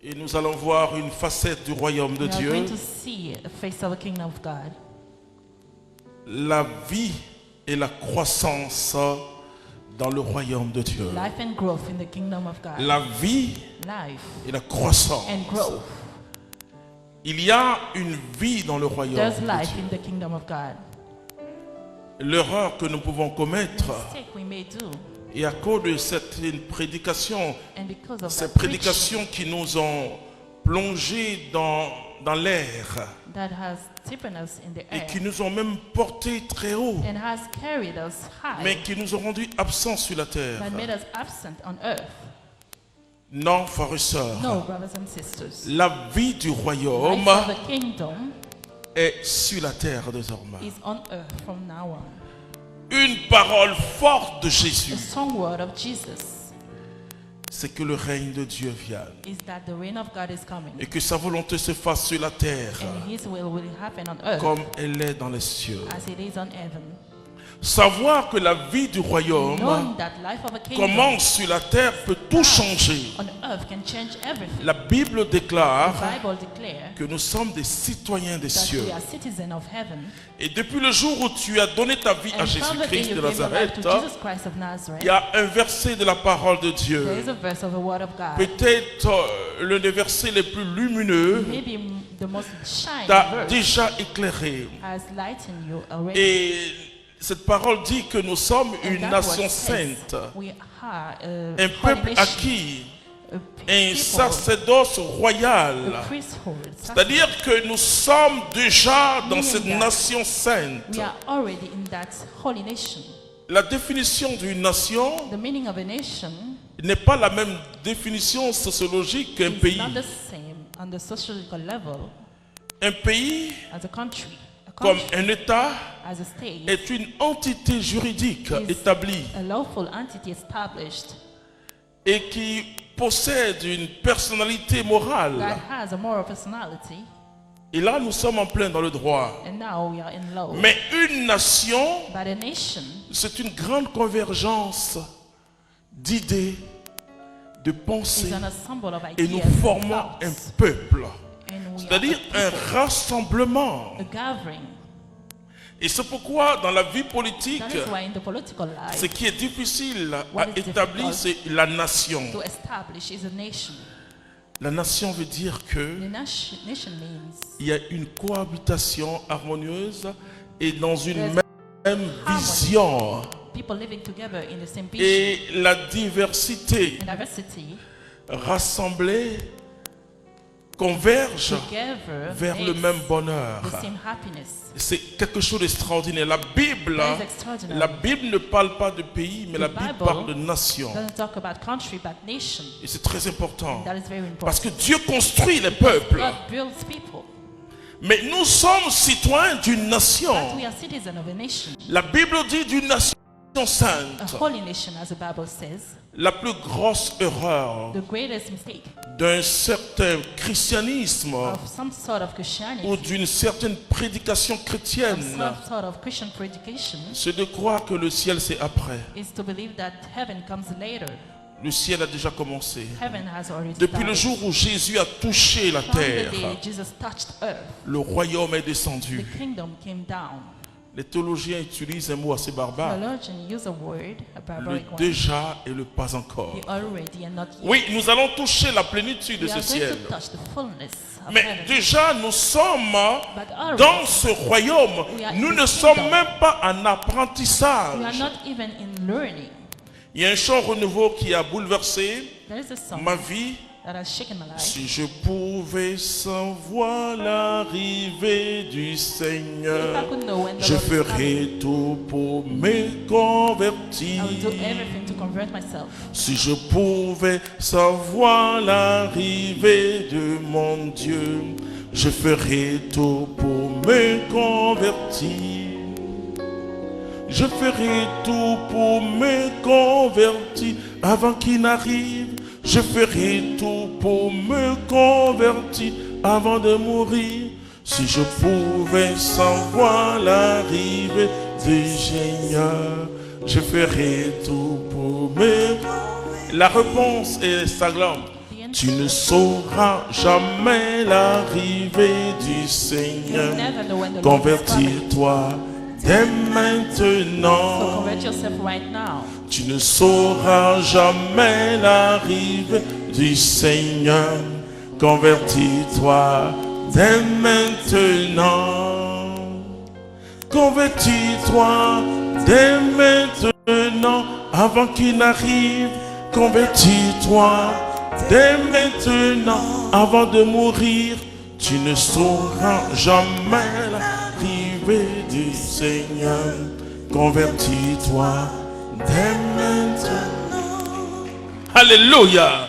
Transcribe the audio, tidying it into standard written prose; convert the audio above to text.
Et nous allons voir une facette du royaume de We are Dieu. going to see a face of the kingdom of God. La vie et la croissance dans le royaume de Dieu. Life and growth in the kingdom of God. La vie Life et la croissance. and growth. Il y a une vie dans le royaume There's de life Dieu. in the kingdom of God. L'erreur que nous pouvons commettre, Mistake we may do, et à cause de cette prédication, and because of ces that preaching prédications qui nous ont plongés dans l'air that has taken us in the et air qui nous ont même portés très haut, and has carried us high, mais qui nous ont rendus absents sur la terre. but made us absent on earth. Non, frères et sœurs, No, brothers and sisters. la vie du royaume Life of the kingdom est sur la terre désormais. is on earth from now on. Une parole forte de The Jésus, strong word of Jesus c'est que le règne de Dieu vienne is that the reign of God is coming, et que sa volonté se fasse sur la terre and His will happen on earth comme elle est dans les cieux. as it is on heaven. Savoir que la vie du royaume Knowing that life of a kingdom commence sur la terre peut tout changer. on earth can change everything. La Bible The déclare Bible declares que nous sommes des citoyens des that cieux. we are citizens of heaven. Et depuis le jour où tu as donné ta vie à And from the day Jésus-Christ you de gave your life Nazareth, to Jesus Christ of Nazareth, il y a un verset de la parole de there Dieu, is a verse of the word of God. peut-être l'un des versets les plus lumineux, Maybe the most shining t'a verse déjà éclairé. has lightened you already. Et cette parole dit que nous sommes And une that nation word says sainte, we are un a holy peuple nation, acquis, a un people, sacerdoce royal. a priesthood. C'est-à-dire que nous sommes déjà dans Meaning cette that nation sainte. We are already in that holy nation. La définition d'une nation The meaning of a nation n'est pas la même définition sociologique qu'un is pays. not the same on the sociological level Un pays, as a country. A comme country un État, as a state est une entité juridique is établie a lawful entity established et qui possède une personnalité morale. that has a moral personality, Et là, nous sommes en plein dans le droit. and now we are in law. Mais une nation, But a nation c'est une grande convergence d'idées, de pensées, is an ensemble of et nous ideas and formons un thoughts, peuple, and we c'est-à-dire are un rassemblement. a gathering. Et c'est pourquoi dans la vie politique, That is why in the political ce life, qui est difficile à What is établir, difficult c'est la nation. to establish is a nation. La nation veut dire The que nation means il y a une cohabitation harmonieuse et dans une There's même harmony. vision. people living together in the same vision Et la diversité and diversity rassemblée converge together vers le makes même bonheur. the same happiness. C'est quelque chose d'extraordinaire. La Bible, That is extraordinary. la Bible ne parle pas de pays, mais The la Bible Bible parle de nation. doesn't talk about country but nation. Et c'est très important. That is very Parce important. que Dieu construit les peuples. God builds people, Mais nous sommes citoyens d'une nation. but we are citizens of a nation, La Bible dit d'une nation a sainte. holy nation, as the Bible says. La plus grosse erreur The greatest mistake d'un certain christianisme of some sort of ou Christianity, d'une certaine prédication of chrétienne, some sort of Christian predication, c'est de croire que le ciel c'est après. is to believe that heaven comes later. Le ciel a déjà commencé. Heaven has already Depuis le started. jour où Jésus a touché la From the terre, day Jesus touched earth, le royaume est the descendu. kingdom came down. Les théologiens utilisent un mot assez barbare. Theologians use a word, a Le barbaric one, déjà et le pas encore. the already and not yet. Oui, nous allons toucher la plénitude de We are ce going ciel. to touch the fullness of Mais heaven. déjà, nous sommes But already, dans ce royaume. We are Nous in ne the sommes kingdom. même pas en we are apprentissage. not even in learning. Il y a un chant renouveau qui a bouleversé There is a song ma vie. that has shaken my life. Si je pouvais savoir l'arrivée du If Seigneur, I could know when the je Lord is coming, ferais tout pour me I convertir. will do everything to convert myself. Si je pouvais savoir l'arrivée de mon Dieu, je ferais tout pour me convertir. Je ferai tout pour me convertir avant qu'il n'arrive. Je ferai tout pour me convertir avant de mourir. Si je pouvais savoir l'arrivée du Seigneur, je ferai tout pour me... La réponse est sanglante. Tu ne sauras jamais l'arrivée du You Seigneur. never know when the Lord is coming. Convertis-toi dès So maintenant. convert yourself right now. Tu ne sauras jamais l'arrivée du Seigneur. Convertis-toi dès maintenant. Convertis-toi dès maintenant avant qu'il n'arrive. Convertis-toi dès maintenant avant de mourir. Tu ne sauras jamais l'arrivée du Seigneur. Convertis-toi dès maintenant. Alléluia.